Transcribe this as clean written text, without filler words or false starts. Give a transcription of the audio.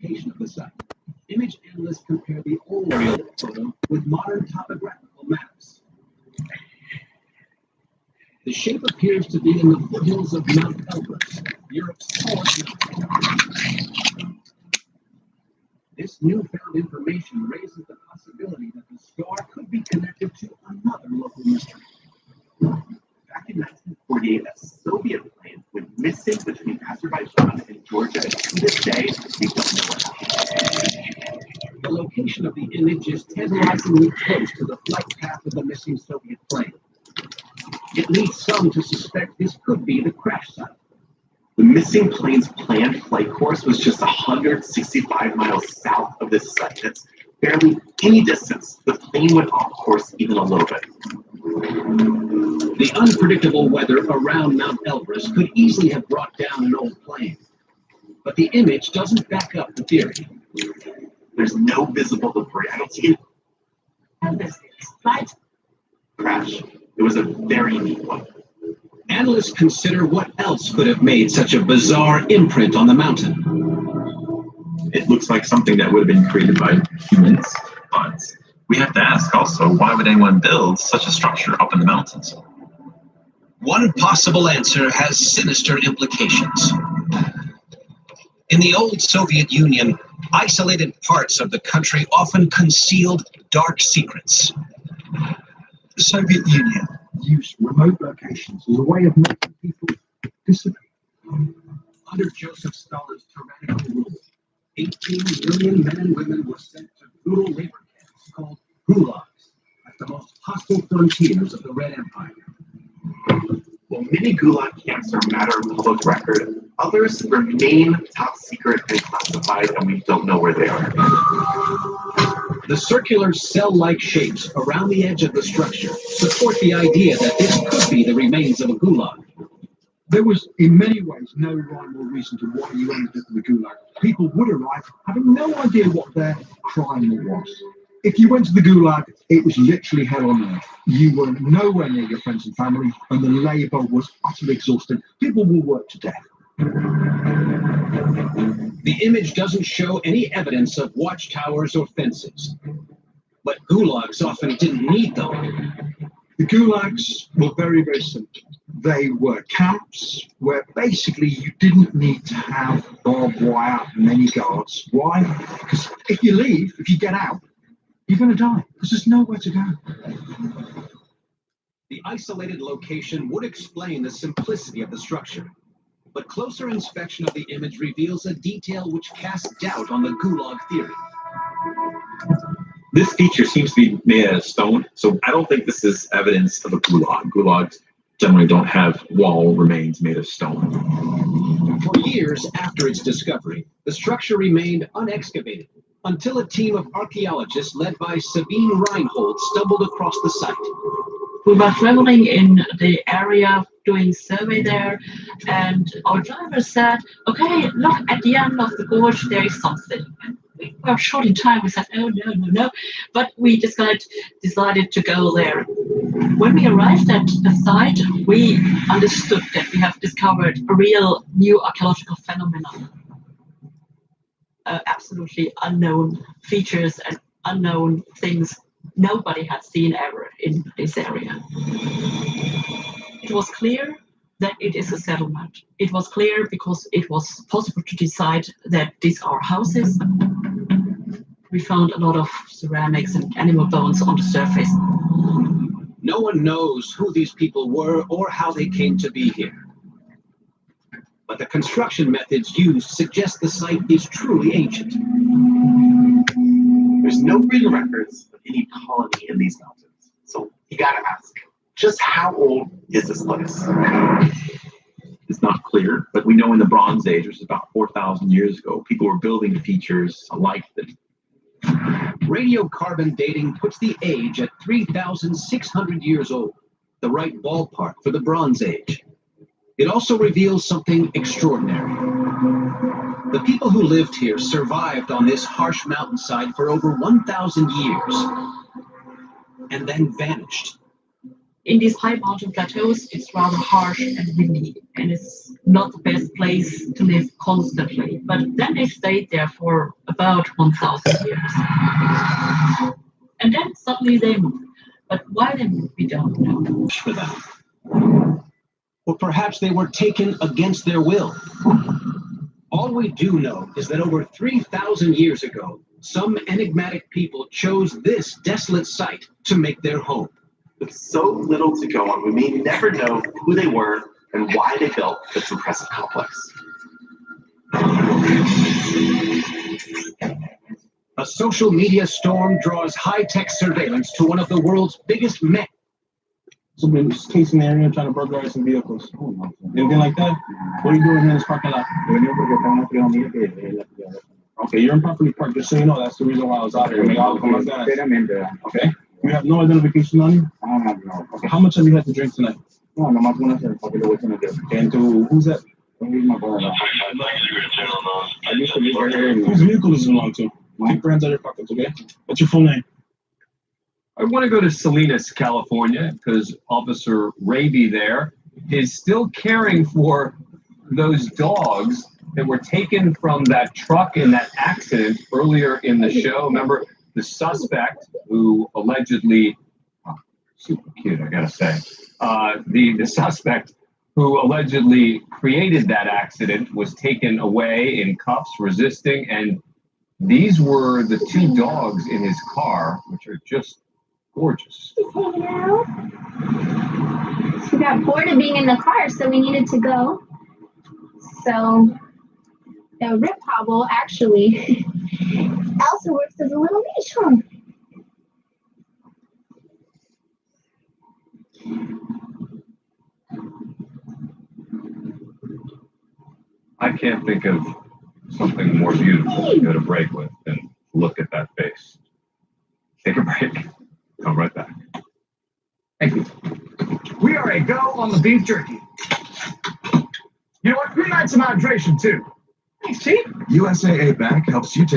Location of the site. Image analysts compare the old aerial photo with modern topographical maps. The shape appears to be in the foothills of Mount Elbrus, Europe's tallest mountain. This newfound information raises the possibility that the star could be connected to another local mystery. Back in 1948, a Soviet plane went missing between Azerbaijan and Georgia. To this day, we don't know what happened. The location of the image is tantalizingly close to the flight path of the missing Soviet plane. It leads some to suspect this could be the crash site. The missing plane's planned flight course was just 165 miles south of this site. That's barely any distance. The plane went off course even a little bit. The unpredictable weather around Mount Elbrus could easily have brought down an old plane. But the image doesn't back up the theory. There's no visible debris. I don't see it. And this flight Crash. It was a very neat one. Analysts consider what else could have made such a bizarre imprint on the mountain. It looks like something that would have been created by humans, but we have to ask also, why would anyone build such a structure up in the mountains? One possible answer has sinister implications. In the old Soviet Union, isolated parts of the country often concealed dark secrets. The Soviet Union used remote locations as a way of making people disappear. Under Joseph Stalin's tyrannical rule, 18 million men and women were sent to brutal labor camps called gulags at the most hostile frontiers of the Red Empire. While many gulag camps are a matter of public record, others remain top secret and classified, and we don't know where they are. The circular cell-like shapes around the edge of the structure support the idea that this could be the remains of a gulag. There was, in many ways, no rhyme or reason to why you ended up in the Gulag. People would arrive having no idea what their crime was. If you went to the Gulag, it was literally hell on earth. You were nowhere near your friends and family, and the labour was utterly exhausting. People will work to death. The image doesn't show any evidence of watchtowers or fences. But gulags often didn't need them. The Gulags were very, very simple. They were camps where basically you didn't need to have barbed wire and many guards. Why? Because if you leave, if you get out, you're going to die because there's nowhere to go. The isolated location would explain the simplicity of the structure. But closer inspection of the image reveals a detail which casts doubt on the gulag theory. This feature seems to be made out of stone, so I don't think this is evidence of a gulag. Gulags generally don't have wall remains made of stone. For years after its discovery, the structure remained unexcavated until a team of archaeologists led by Sabine Reinhold stumbled across the site. we were traveling in the area doing survey there, and our driver said, okay, look, at the end of the gorge there is something. And we were short in time. We said, oh no, but we decided to go there. When we arrived at the site, we understood that we have discovered a real new archaeological phenomenon. Absolutely unknown features and unknown things nobody had seen ever in this area. It was clear that it is a settlement. It was clear because it was possible to decide that these are houses. We found a lot of ceramics and animal bones on the surface. No one knows who these people were or how they came to be here. But the construction methods used suggest the site is truly ancient. There's no written records of any colony in these mountains. So you gotta ask, just how old is this place? It's not clear, but we know in the Bronze Age, which is about 4,000 years ago, people were building features like this. Radiocarbon dating puts the age at 3,600 years old, the right ballpark for the Bronze Age. It also reveals something extraordinary. The people who lived here survived on this harsh mountainside for over 1,000 years, and then vanished. In these high mountain plateaus, it's rather harsh and windy, and it's not the best place to live constantly. But then they stayed there for about 1,000 years. And then suddenly they moved. But why they moved, we don't know. For them. Or perhaps they were taken against their will. All we do know is that over 3,000 years ago, some enigmatic people chose this desolate site to make their home. With so little to go on, we may never know who they were and why they built this impressive complex. A social media storm draws high-tech surveillance to one of the world's biggest men. So in this case scenario, trying to burglarize some vehicles. Anything like that? What are you doing here in this parking lot? Okay, you're improperly parked. Just so you know, that's the reason why I was out here. Okay? You have no identification on you? Okay, how much have you had to drink tonight? And to who's that? Whose vehicle does it belong to? Keep your hands out of your pockets, okay? What's your full name? I want to go to Salinas, California, because Officer Raby there is still caring for those dogs that were taken from that truck in that accident earlier in the show. Remember the suspect who allegedly, super cute, I gotta say, the suspect who allegedly created that accident was taken away in cuffs, resisting, and these were the two dogs in his car, which are just gorgeous. He's hanging out. We got bored of being in the car, so we needed to go. So the Rip Hobble actually also works as a little leash home. I can't think of something more beautiful to go to break with than look at that face. Take a break. Come right back. Thank you. We are a go on the beef jerky. You know what? We need some hydration too. Thanks, Chief. USAA Bank helps you take